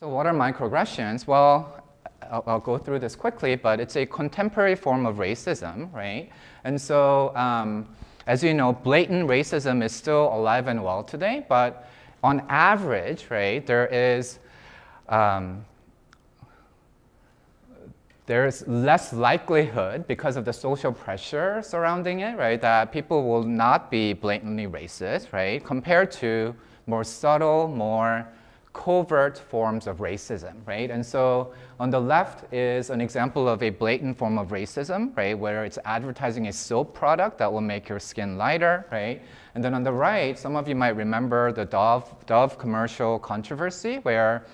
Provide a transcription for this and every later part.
So what are microaggressions? Well, I'll go through this quickly, but it's a contemporary form of racism, right? And so, as you know, blatant racism is still alive and well today, but on average, right, there's less likelihood because of the social pressure surrounding it, right, that people will not be blatantly racist, right, compared to more subtle, more covert forms of racism, right? And so on the left is an example of a blatant form of racism, right, where it's advertising a soap product that will make your skin lighter, right? And then on the right, some of you might remember the Dove commercial controversy where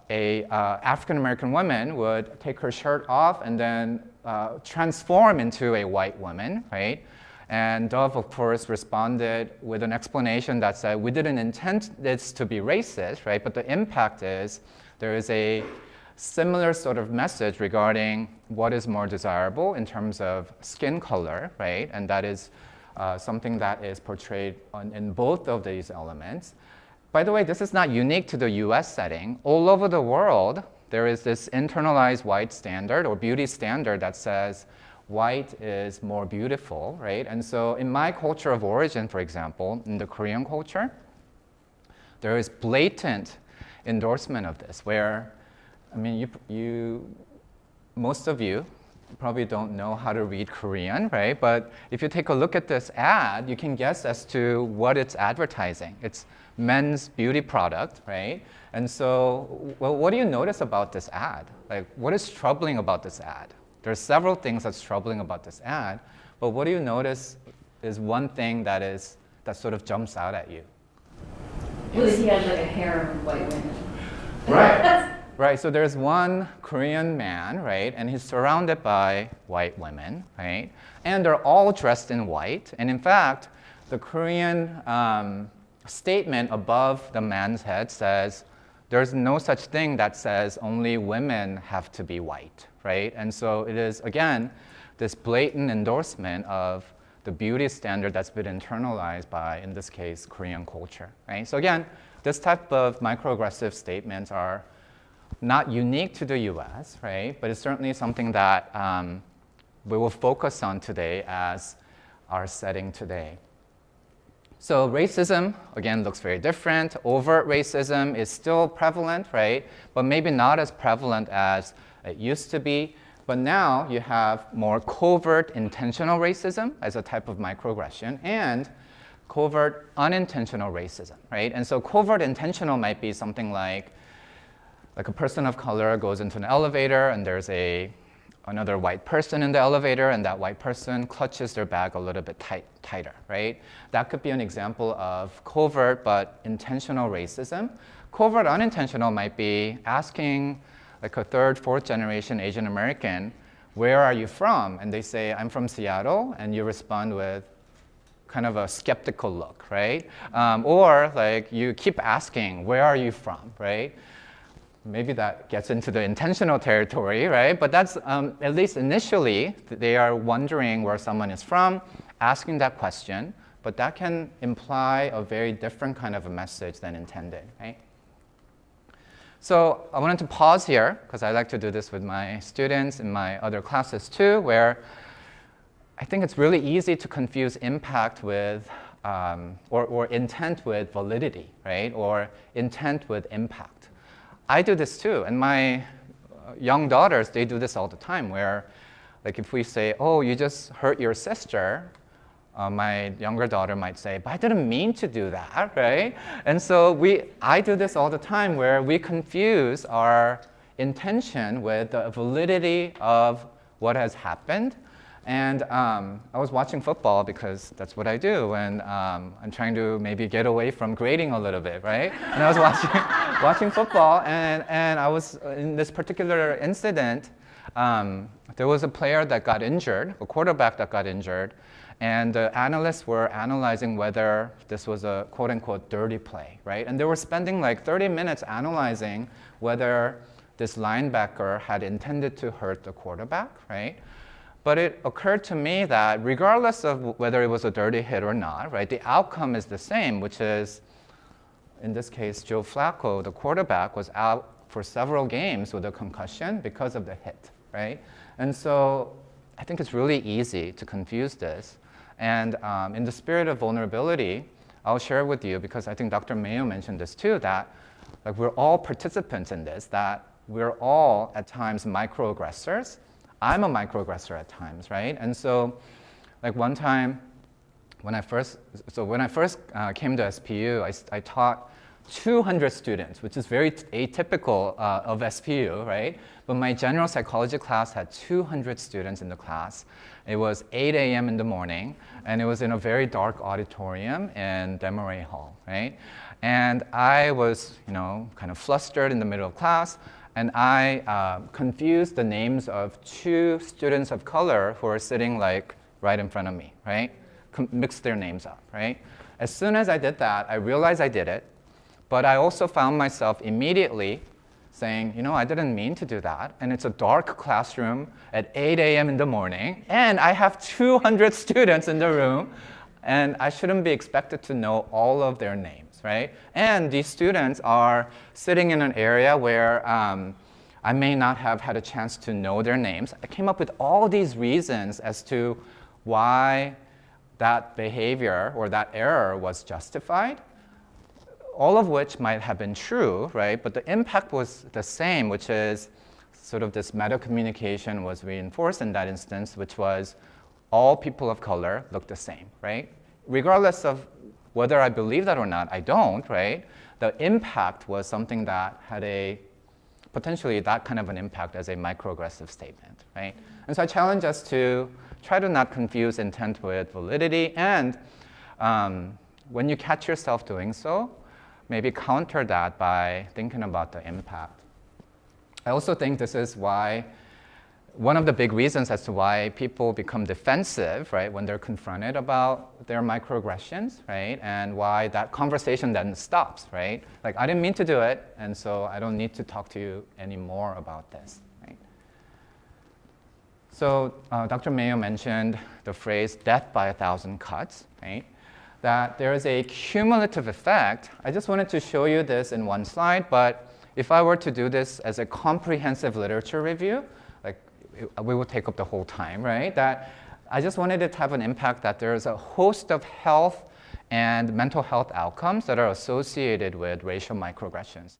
a African-American woman would take her shirt off and then transform into a white woman, right? And Dove, of course, responded with an explanation that said, we didn't intend this to be racist, right? But the impact is there is a similar sort of message regarding what is more desirable in terms of skin color, right? And that is something that is portrayed in both of these elements. By the way, this is not unique to the US setting. All over the world, there is this internalized white standard or beauty standard that says white is more beautiful, right? And so in my culture of origin, for example, in the Korean culture, there is blatant endorsement of this where, I mean, most of you probably don't know how to read Korean, right? But if you take a look at this ad, you can guess as to what it's advertising. It's men's beauty product, right? And so, well, what do you notice about this ad? Like, what is troubling about this ad? There's several things that's troubling about this ad, but what do you notice is one thing that sort of jumps out at you? Well, he has like a harem of white women. Right. Right, so there's one Korean man, right, and he's surrounded by white women, right, and they're all dressed in white, and in fact, the Korean statement above the man's head says, there's no such thing that says only women have to be white, right? And so it is, again, this blatant endorsement of the beauty standard that's been internalized by, in this case, Korean culture, right? So again, this type of microaggressive statements are not unique to the US, right? But it's certainly something that we will focus on today as our setting today. So racism, again, looks very different. Overt racism is still prevalent, right? But maybe not as prevalent as it used to be. But now you have more covert intentional racism as a type of microaggression and covert unintentional racism, right? And so covert intentional might be something like a person of color goes into an elevator and there's another white person in the elevator and that white person clutches their bag a little bit tighter, right? That could be an example of covert but intentional racism. Covert unintentional might be asking like a third, fourth generation Asian American, where are you from? And they say, I'm from Seattle, and you respond with kind of a skeptical look, right? Or like you keep asking, where are you from, right? Maybe that gets into the intentional territory, right? But that's, at least initially, they are wondering where someone is from, asking that question, but that can imply a very different kind of a message than intended, right? So I wanted to pause here, because I like to do this with my students in my other classes too, where I think it's really easy to confuse impact with, or intent with validity, right? Or intent with impact. I do this too, and my young daughters, they do this all the time where, like if we say, oh, you just hurt your sister, my younger daughter might say, but I didn't mean to do that, right? And so I do this all the time where we confuse our intention with the validity of what has happened. And I was watching football because that's what I do, and I'm trying to maybe get away from grading a little bit, right? And I was watching football, and I was in this particular incident. There was a player that got injured, a quarterback that got injured, and the analysts were analyzing whether this was a quote-unquote dirty play, right? And they were spending like 30 minutes analyzing whether this linebacker had intended to hurt the quarterback, right? But it occurred to me that regardless of whether it was a dirty hit or not, right, the outcome is the same, which is, in this case, Joe Flacco, the quarterback, was out for several games with a concussion because of the hit, right? And so I think it's really easy to confuse this. And in the spirit of vulnerability, I'll share with you, because I think Dr. Mayo mentioned this too, that like we're all participants in this, that we're all at times microaggressors. I'm a microaggressor at times, right? And so like one time when I first came to SPU, I taught 200 students, which is very atypical of SPU, right? But my general psychology class had 200 students in the class. It was 8 a.m. in the morning, and it was in a very dark auditorium in Demeray Hall, right? And I was, kind of flustered in the middle of class, and I confused the names of 2 students of color who were sitting like right in front of me, right? Mixed their names up, right? As soon as I did that, I realized I did it, but I also found myself immediately saying, I didn't mean to do that, and it's a dark classroom at 8 a.m. in the morning, and I have 200 students in the room, and I shouldn't be expected to know all of their names, right? And these students are sitting in an area where I may not have had a chance to know their names. I came up with all these reasons as to why that behavior or that error was justified, all of which might have been true, right? But the impact was the same, which is sort of this meta communication was reinforced in that instance, which was all people of color look the same, right? Regardless of whether I believe that or not, I don't, right? The impact was something that had potentially that kind of an impact as a microaggressive statement, right? And so I challenge us to try to not confuse intent with validity, and when you catch yourself doing so, maybe counter that by thinking about the impact. I also think this is why, one of the big reasons as to why people become defensive, right, when they're confronted about their microaggressions, right, and why that conversation then stops, right? Like, I didn't mean to do it, and so I don't need to talk to you anymore about this, right? So Dr. Mayo mentioned the phrase death by 1,000 cuts, right? That there is a cumulative effect. I just wanted to show you this in one slide, but if I were to do this as a comprehensive literature review, we would take up the whole time, right? That I just wanted it to have an impact that there's a host of health and mental health outcomes that are associated with racial microaggressions.